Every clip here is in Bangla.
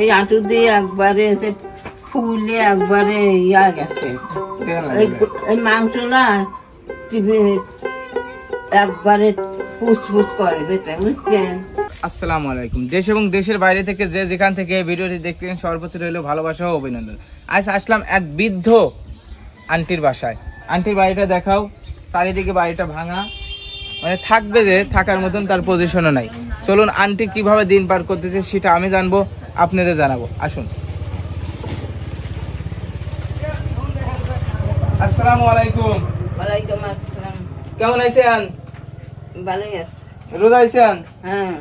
এই আঁটু দিয়ে একবারে ফুলে একবারে ইয়া গেছে। এই মাংস না একবারে ফুসফুস করে বুঝছেন। আসসালামু আলাইকুম। দেশ এবং দেশের বাইরে থেকে যে যেখান থেকে ভিডিওটি দেখতেছেন সর্বপ্রথম রইল ভালোবাসা ও অভিনন্দন। আজ আসলাম এক বৃদ্ধ আন্টির বাসায়। আন্টির বাড়িটা দেখাও, চারিদিকে বাড়িটা ভাঙা, মানে থাকবে যে থাকার মতন তার পজিশনও নাই। চলুন আন্টি কিভাবে দিন পার করতেছে সেটা আমি জানবো, আপনাদের জানাবো। আসুন। আসসালামু আলাইকুম। ওয়ালাইকুম আসসালাম। কেমন আছেন? ভালোই আছে। রোজা আছেন? হ্যাঁ।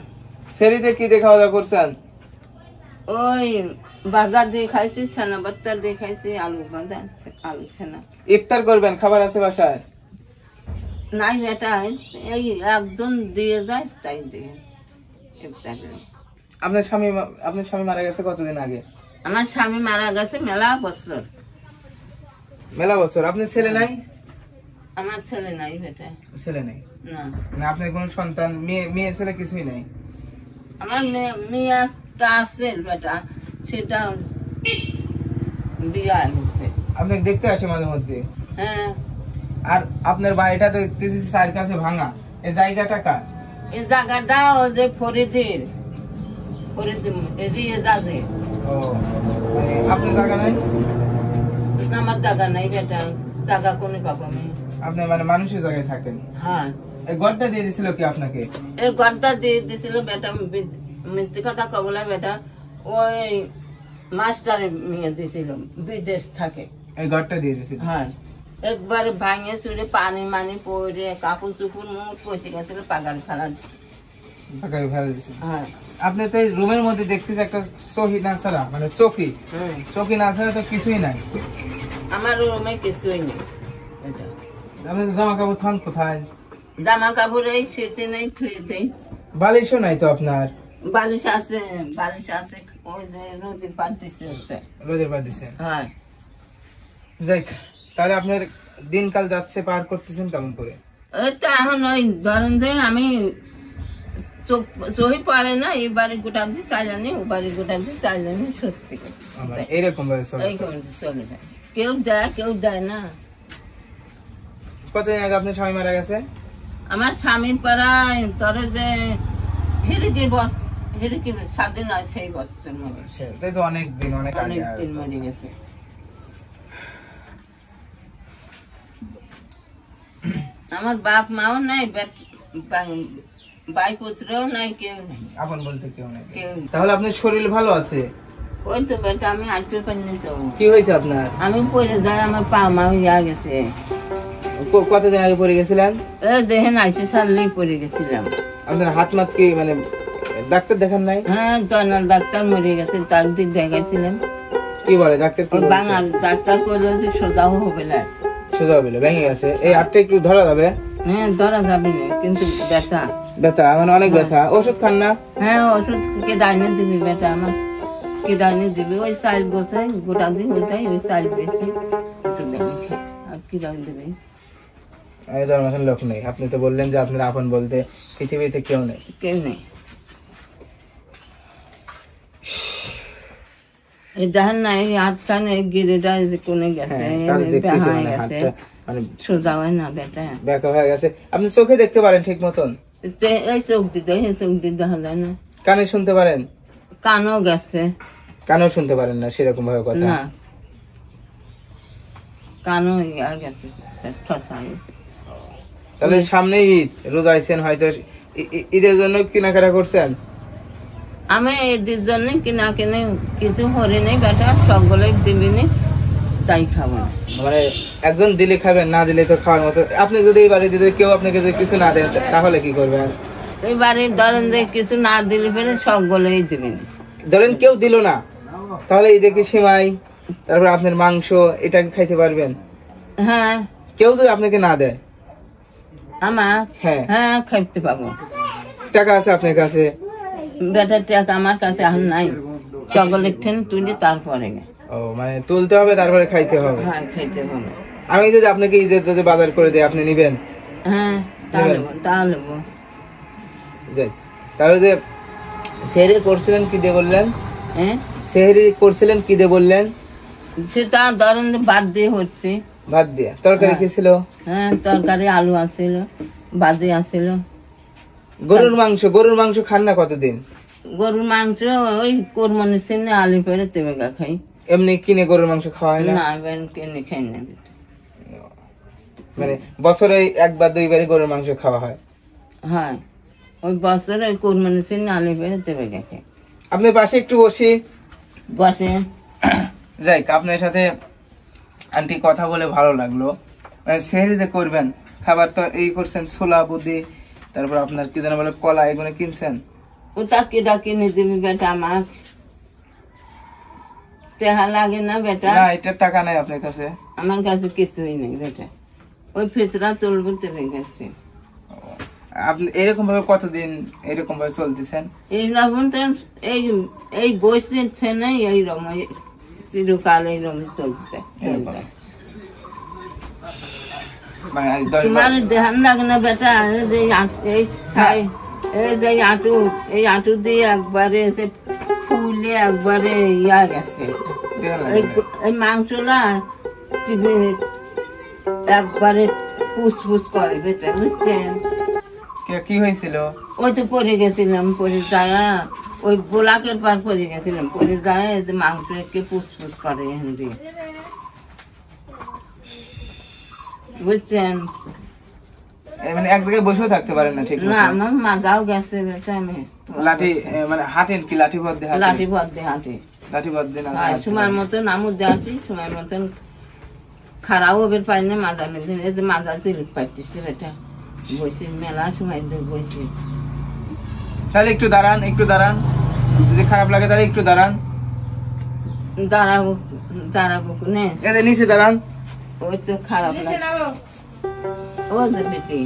সেরিতে কি দিয়ে খাওয়া দাওয়া করছেন? ওই বাজার দিয়ে খাইছি, ছানা বাত্তার দিয়ে খাইছি, আলু বাজার, আলু ছানা। ইফতার করবেন, খাবার আছে বাসায়? নাই বেটা, এই একজন দিয়ে যায় তাই দিয়ে ইফতার। আপনার স্বামী মারা গেছে কতদিন আগে? আমার স্বামী মারা গেছে মেলা বছর। মেলা বছর। আপনার ছেলে নাই? আমার ছেলে নাই বেটা। ছেলে নেই না। না আপনার কোনো সন্তান, মেয়ে ছেলে কিছুই নাই? আমার মেয়ে একটা আছে বেটা, সেটা বিয়ে হয়েছে। আপনাকে দেখতে আসে মাঝে মধ্যে? হ্যাঁ। আর আপনার বাড়িটা তো দেখতেছি চার কাছে ভাঙা, এই জায়গাটা কার? এই জায়গাটা ও যে ফরিদের এদিকে যাবে। ও, মানে আপনার জায়গা নাই? আমার জায়গা নাই বেটা, জায়গা কোনে পাবো আমি? আপনি মানে মানুষের জায়গায় থাকেন? হ্যাঁ। এই ঘরটা দিয়ে দিছিল কি আপনাকে? এই ঘরটা দিয়ে দিছিল বেটা, মিথ্যে কথা কবলা বেটা, ওই মাস্টারে মেয়ে দিছিল, বিদেশ থাকে। এই ঘরটা দিয়ে দিছিল? হ্যাঁ। একবার ভাঙে চুরে পানি মানি পরে কাপড় চুপুর মুখ পচে গেছিল, পাগাড়ি ফেলা দিছিল। হ্যাঁ। আপনি তো এই রুমের মধ্যে দেখতেছি একটা চৌকি না ছাড়া, মানে চৌকি না ছাড়া তো কিছুই নাই। আমার রুমে কিছুই নেই। আপনি জামা কাপড় থান কোথায়? জামা কাপড় এই সেচে নেই, থুয়ে দেই। বালিশও নাই তো আপনার? বালিশ আছে, ওই যে রোদের পাত দিছে। রোদের পাত দিছে? হ্যাঁ। যাই, তাহলে আপনার দিনকাল যাচ্ছে, পার করতেছেন কেমন করে? ওই তো এখন ওই ধরেন যে আমি চোখে পারে না, এই বাড়ি গোটা দিয়ে চাইলানি, ও বাড়ি গোটা দিয়ে চাইলানি, সত্যি এইরকম ভাবে চলে যায়। কেউ দেয় না। কতদিন আগে আপনার স্বামী মারা গেছে? আমার স্বামী পাড়ায় ধরে যে হিরিকির স্বাধীন হয় সেই বছর মরে। তাই তো অনেক দিন মরে গেছে। আমার বাপ মাও নাই, ভাই পুত্রও নাই, কেউ নাই। আপন বলতে কেউ নাই। তাহলে আপনার শরীর ভালো আছে? ওই তো বেটা, আমি হাঁটতে পারিনি তো। কি হয়েছে আপনার? আমি পড়ে যাই, আমার পা মা ইয়া গেছে। কতদিন আগে পড়ে গেছিলেন? দেখেন আইসে সারলেই পড়ে গেছিলাম। আপনার হাত মাত কি মানে ডাক্তার দেখান নাই? হ্যাঁ, জয়নাল ডাক্তার মরে গেছে, তার দিক দেখাইছিলাম। কি বলে ডাক্তার? বাঙাল ডাক্তার করলো যে সোজাও হবে না। সোজা হবে না, ভেঙে গেছে। এই হাতটা একটু ধরা যাবে? হ্যাঁ, ধরা যাবে না, কিন্তু ব্যথা মানে অনেক ব্যথা। ওষুধ খান না? হ্যাঁ, ওষুধ কে ডাইনে দিবি বেটা, আমার কে ডাইনে দিবি? ওই চাল বসে গোটা দিন ওইটাই, ওই চাল বেশি আর কি ডাইনে দিবি? আমি তো আমার লোক নেই। আপনি তো বললেন যে আপনার আপন বলতে পৃথিবীতে কেউ নেই। কেউ নেই। এই দেখেন না, এই হাতখানে গিরেটা কোনে গেছে, সোজা হয় না বেটা, ব্যাকা হয়ে গেছে। আপনি চোখে দেখতে পারেন ঠিক মতন? এই চোখ দিতে দেখা যায় না। কানে শুনতে পারেন? কানও গেছে। কানও শুনতে পারেন না সেরকম ভাবে কথা? না, কানও গেছে, তাহলে সামনে ঈদ, রোজা আইছেন, হয়তো ঈদের জন্য কেনাকাটা করছেন? আমি ঈদের জন্য কিনে কিছু হরে নেই বেটা, সকলে দিবিনি তাই খাবো। মানে একজন দিলে খাবেন, না দিলে তো খাওয়ার মতো। আপনি যদি এই বাড়ি দিতে কেউ আপনাকে যদি কিছু না দেন তাহলে কি করবেন? এই বাড়ির ধরেন যে কিছু না দিলে ফেলে সকলেই দিবেন। ধরেন কেউ দিল না, তাহলে এই দেখে সেমাই, তারপর আপনার মাংস, এটা খাইতে পারবেন? হ্যাঁ। কেউ যদি আপনাকে না দেয়? আমার? হ্যাঁ, খাইতে পাবো। টাকা আছে আপনার কাছে? বেটার টাকা আমার কাছে এখন নাই, সকলে তুলি তারপরে। ও, মানে তুলতে হবে তারপরে খাইতে হবে? হ্যাঁ, খাইতে হবে। আমি যদি আপনাকে ঈদের যদি বাজার করে দিই, আপনি নিবেন? হ্যাঁ, তাহলে তাহলে যে সেরে করছিলেন কি দিয়ে বললেন? হ্যাঁ সেহরি করছিলেন কি দিয়ে বললেন? সেটা ধরেন বাদ দিয়ে হচ্ছে। ভাত দিয়ে। তরকারি কি ছিল? হ্যাঁ তরকারি আলু আছিল, বাজি আছিল। গরুর মাংস খান না কতদিন? গরুর মাংস ওই কোরবানি সিনে আলু পেরে তেবেগা খাই। এমনি কিনে গরুর মাংস খাওয়া হয় না? না কিনে খাই না। মানে বছরে একবার দুইবারই গরুর মাংস খাওয়া হয়? হ্যাঁ ওই বছরে কোরবানি সিনে আলু পেরে তেবেগা খাই। আপনার পাশে একটু বসি। বসে যাই, আপনার সাথে আন্টি কথা বলে ভালো লাগলো। মানে সেহরি যে করবেন খাবার তো এই করছেন, ছোলা বুদি, তারপর আপনার কি যেন বলে কলা, এগুলো কিনছেন? ওটা কেটা কিনে দিবি বেটা, আমার টেহা লাগে না বেটা। না, এটার টাকা নাই আপনার কাছে? আমার কাছে কিছুই নেই বেটা, ওই ফেচরা চলবে তেবে গেছে। আপনি এরকম ভাবে কতদিন এরকম ভাবে চলতেছেন? এইরকম তো এই বসছে না, এইরকম চিরকাল এইরকম চলতে। মানে আজ 10 তোমার ধ্যান লাগে না বেটা, এই আঁটু দিয়ে একবারে এসে ফুলে একবারে ইয়া গেছে। এই মাংসটা একবারে ফুসফুস করে বেটা, বুঝছেন? কি হয়েছিল? ওই তো পরে গেছিলাম, পরে যায় ওই বোলাকের পার পরে গেছিলাম, পরে যায় যে মাংস একে ফুসফুস করে হিন্দি, বুঝছেন? মানে এক জায়গায় বসেও থাকতে পারেন না ঠিক না, আমার মাজাও গেছে বেটা। আমি লাঠি মানে হাঁটেন কি? লাঠি পথ দিয়ে? লাঠি পথ দিয়ে হাঁটি, লাঠি পথ দিয়ে না? সময় মতন আমুদ দিয়ে হাঁটি, সময় মতন খারাপ হবে পাই না। মাজা মেদিন এই যে মাজা চিলিক পাইতেছি বেটা, বসে মেলা সময় দিয়ে বসে। তাহলে একটু দাঁড়ান, একটু দাঁড়ান, যদি খারাপ লাগে তাহলে একটু দাঁড়ান। দাঁড়াবো দাঁড়াবো নে, এদের নিচে দাঁড়ান। ওই তো খারাপ লাগে। ও যে বেটি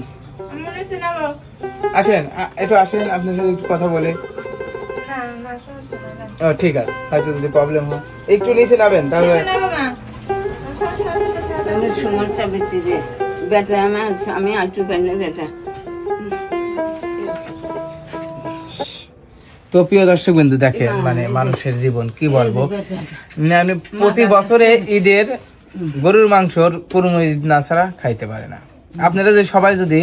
আসেন, একটু আসেন, আপনার সাথে একটু কথা বলে। ও ঠিক আছে, হয়তো যদি প্রবলেম হয় একটু নিচে নাবেন তাহলে। সমস্যা বেশি রে বেটা, আমার আমি আটু পেনে বেটা। তো প্রিয় দর্শক বিন্দু, দেখেন মানে মানুষের জীবন কি বলবো। মানে প্রতি বছরে ঈদের গরুর মাংসর কুরমা ঈদ না ছাড়া খাইতে পারে না। আপনারা যে সবাই যদি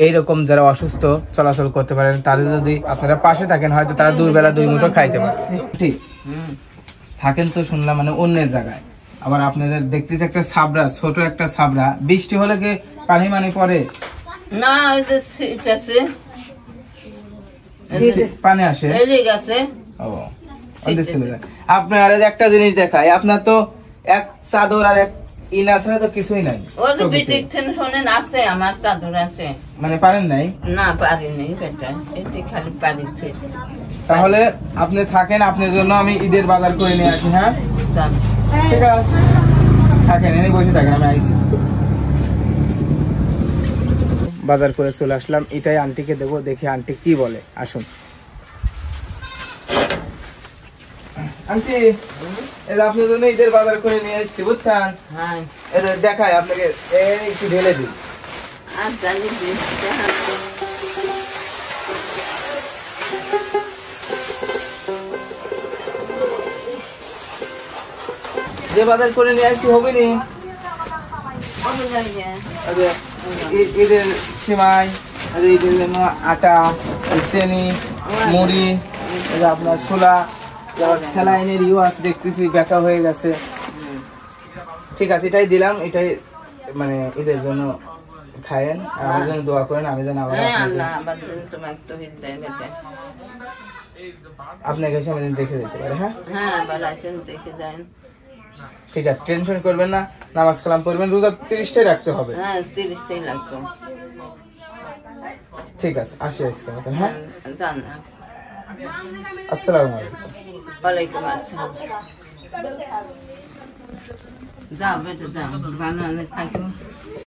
এইরকম যারা অসুস্থ চলাচল করতে পারেন, তাদের যদি আপনারা পাশে থাকেন, হয়তো তারা দুবেলা দুই মুঠো খাইতে পারে। ঠিক থাকেন তো শুনলাম মানে অন্যের জায়গায়। আবার আপনাদের দেখতেছি একটা ছাবড়া, ছোট একটা ছাবড়া, বৃষ্টি হলে কি পানি মানে পড়ে না? ওই যে সিট আছে, পানি আসে। ও আপনার একটা জিনিস দেখায়, আপনার তো এক চাদর আর এক ইনা ছাড়া তো কিছুই নাই। আছে আমার চাদর আছে, মানে পারেন নাই? না পারিনি বেটা, এটি খালি পারি। তাহলে আপনি থাকেন, আপনার জন্য আমি ঈদের বাজার করে নিয়ে আসি। হ্যাঁ ঠিক আছে, থাকেন, এনে বসে থাকেন, আমি আইসি। বাজার করে চলে আসলাম, এটাই আন্টিকে দেবো, দেখি আন্টি কি বলে। আসুন আন্টি, এটা আপনার জন্য ঈদের বাজার করে নিয়ে এসেছি, বুঝছেন? হ্যাঁ এটা দেখায় আপনাকে, একটু ঢেলে দিই। যে বাজার করে নিয়ে আসছি হবে নি? ঈদের সেমাই, ঈদের জন্য আটা, চেনি, মুড়ি, আপনার ছোলা, স্যালাইনের ইউ আছে দেখতেছি বেকা হয়ে গেছে। ঠিক আছে, এটাই দিলাম, এটাই মানে ঈদের জন্য খায়েন, আমার জন্য দোয়া করেন, আমি যেন আবার আপনার কাছে আমি দেখে দিতে পারি। হ্যাঁ ঠিক আছে, টেনশন করবেন না, নামাজ কালাম পড়বেন, রোজা 30টাই রাখতে হবে। হ্যাঁ 30টাই লাগবে। ঠিক আছে, আসি আজকে মতন। হ্যাঁ আসসালামু আলাইকুম। ওয়ালাইকুম আসসালাম। যাও বেটা যাও, ভালো থাকো।